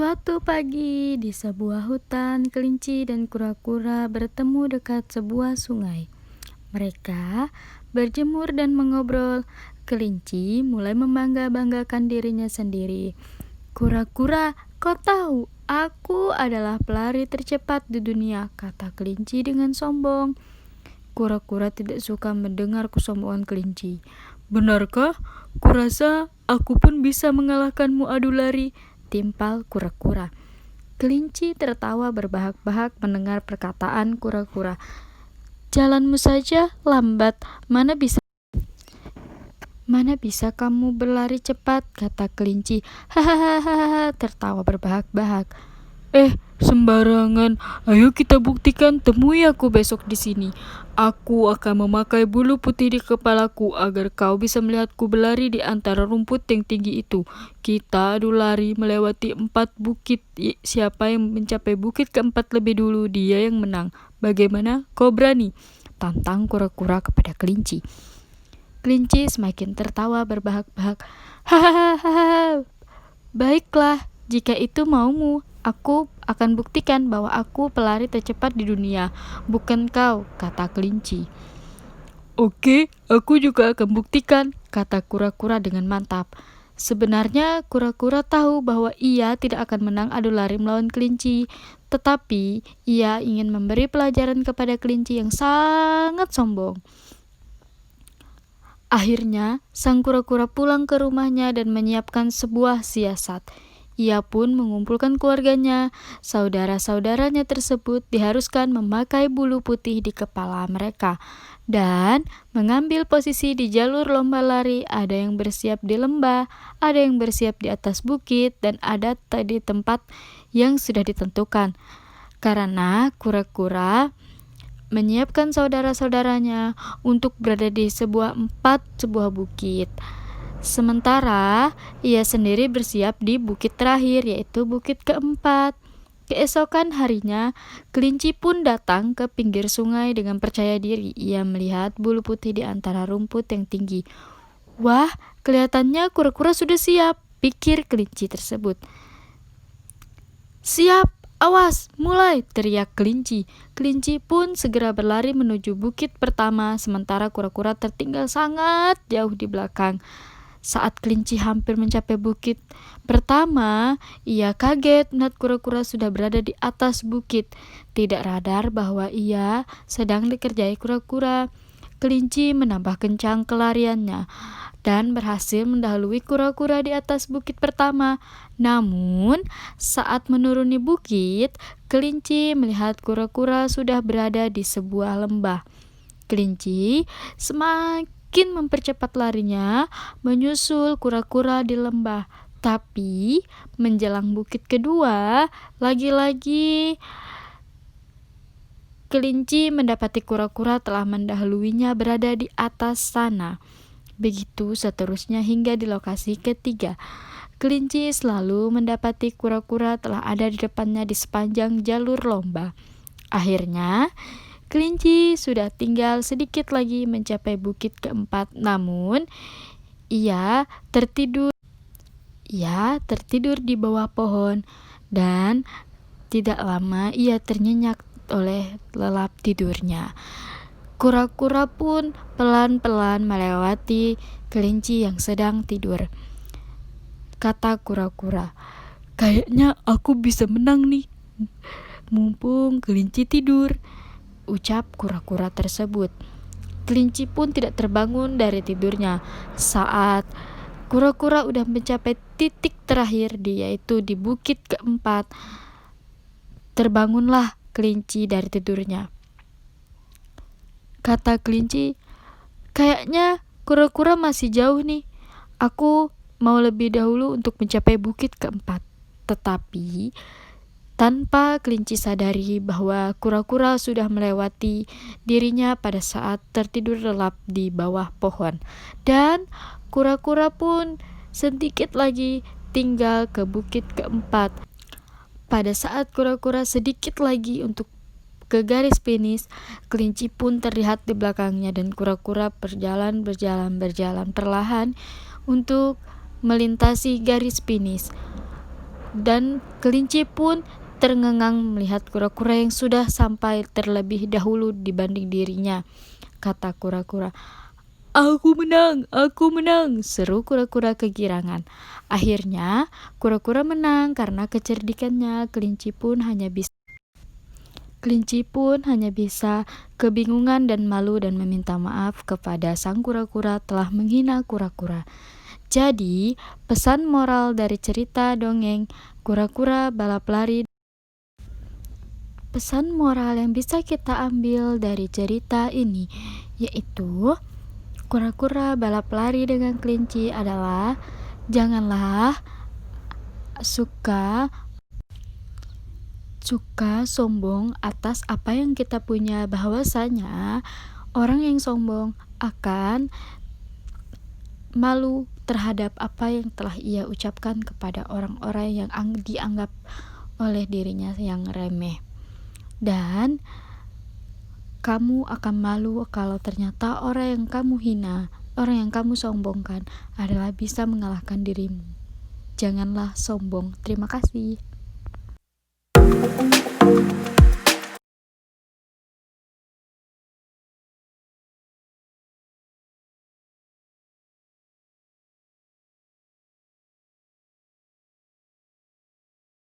Suatu pagi, di sebuah hutan, kelinci dan kura-kura bertemu dekat sebuah sungai. Mereka berjemur dan mengobrol. Kelinci mulai membangga-banggakan dirinya sendiri. Kura-kura, kau tahu, aku adalah pelari tercepat di dunia, kata kelinci dengan sombong. Kura-kura tidak suka mendengar kesombongan kelinci. Benarkah? Kurasa aku pun bisa mengalahkanmu adu lari, timpal kura-kura. Kelinci tertawa berbahak-bahak mendengar perkataan kura-kura. Jalanmu saja lambat, mana bisa kamu berlari cepat, kata kelinci. Hahaha, tertawa berbahak-bahak. Sembarangan. Ayo kita buktikan, temui aku besok di sini. Aku akan memakai bulu putih di kepalaku agar kau bisa melihatku berlari di antara rumput yang tinggi itu. Kita adu lari melewati 4 bukit. Siapa yang mencapai bukit keempat lebih dulu, dia yang menang. Bagaimana? Kau berani? Tantang kura-kura kepada kelinci. Kelinci semakin tertawa berbahak-bahak. Hahaha. Baiklah, jika itu maumu, aku akan buktikan bahwa aku pelari tercepat di dunia, bukan kau, kata kelinci. Oke, aku juga akan buktikan, kata kura-kura dengan mantap. Sebenarnya kura-kura tahu bahwa ia tidak akan menang adu lari melawan kelinci, tetapi ia ingin memberi pelajaran kepada kelinci yang sangat sombong. Akhirnya, sang kura-kura pulang ke rumahnya dan menyiapkan sebuah siasat. Ia pun mengumpulkan keluarganya. Saudara-saudaranya tersebut diharuskan memakai bulu putih di kepala mereka dan mengambil posisi di jalur lomba lari. Ada yang bersiap di lembah, ada yang bersiap di atas bukit, dan ada di tempat yang sudah ditentukan. Karena kura-kura menyiapkan saudara-saudaranya untuk berada di sebuah bukit. Sementara ia sendiri bersiap di bukit terakhir, yaitu bukit keempat. Keesokan harinya, kelinci pun datang ke pinggir sungai dengan percaya diri. Ia melihat bulu putih di antara rumput yang tinggi. Wah, kelihatannya kura-kura sudah siap, pikir kelinci tersebut. Siap! Awas, mulai, teriak kelinci. Kelinci pun segera berlari menuju bukit pertama, sementara kura-kura tertinggal sangat jauh di belakang. Saat kelinci hampir mencapai bukit pertama, ia kaget melihat kura-kura sudah berada di atas bukit. Tidak radar bahwa ia sedang dikerjai kura-kura. Kelinci menambah kencang kelariannya dan berhasil mendahului kura-kura di atas bukit pertama. Namun, saat menuruni bukit, kelinci melihat kura-kura sudah berada di sebuah lembah. Kelinci semakin mempercepat larinya, menyusul kura-kura di lembah. Tapi, menjelang bukit kedua, lagi-lagi kelinci mendapati kura-kura telah mendahuluinya berada di atas sana. Begitu seterusnya hingga di lokasi ketiga. Kelinci selalu mendapati kura-kura telah ada di depannya di sepanjang jalur lomba. Akhirnya, kelinci sudah tinggal sedikit lagi mencapai bukit keempat, namun ia tertidur di bawah pohon dan tidak lama ia ternyenyak oleh lelap tidurnya. Kura-kura pun pelan-pelan melewati kelinci yang sedang tidur. Kata kura-kura, kayaknya aku bisa menang nih, mumpung kelinci tidur, ucap kura-kura tersebut. Kelinci pun tidak terbangun dari tidurnya. Saat kura-kura udah mencapai titik terakhir, yaitu di bukit keempat, terbangunlah kelinci dari tidurnya. Kata kelinci, kayaknya kura-kura masih jauh nih. Aku mau lebih dahulu untuk mencapai bukit keempat. Tetapi, tanpa kelinci sadari bahwa kura-kura sudah melewati dirinya pada saat tertidur lelap di bawah pohon. Dan kura-kura pun sedikit lagi tinggal ke bukit keempat. Pada saat kura-kura sedikit lagi untuk ke garis finish, kelinci pun terlihat di belakangnya dan kura-kura berjalan perlahan untuk melintasi garis finish. Dan kelinci pun terngenggang melihat kura-kura yang sudah sampai terlebih dahulu dibanding dirinya. Kata kura-kura, "Aku menang, aku menang," seru kura-kura kegirangan. Akhirnya, kura-kura menang karena kecerdikannya. Kelinci pun hanya bisa kebingungan dan malu dan meminta maaf kepada sang kura-kura telah menghina kura-kura. Jadi, pesan moral dari cerita dongeng kura-kura balap lari. Pesan moral yang bisa kita ambil dari cerita ini yaitu kura-kura balap lari dengan kelinci adalah janganlah suka sombong atas apa yang kita punya, bahwasanya orang yang sombong akan malu terhadap apa yang telah ia ucapkan kepada orang-orang yang dianggap oleh dirinya yang remeh. Dan kamu akan malu kalau ternyata orang yang kamu hina, orang yang kamu sombongkan adalah bisa mengalahkan dirimu. Janganlah sombong. Terima kasih.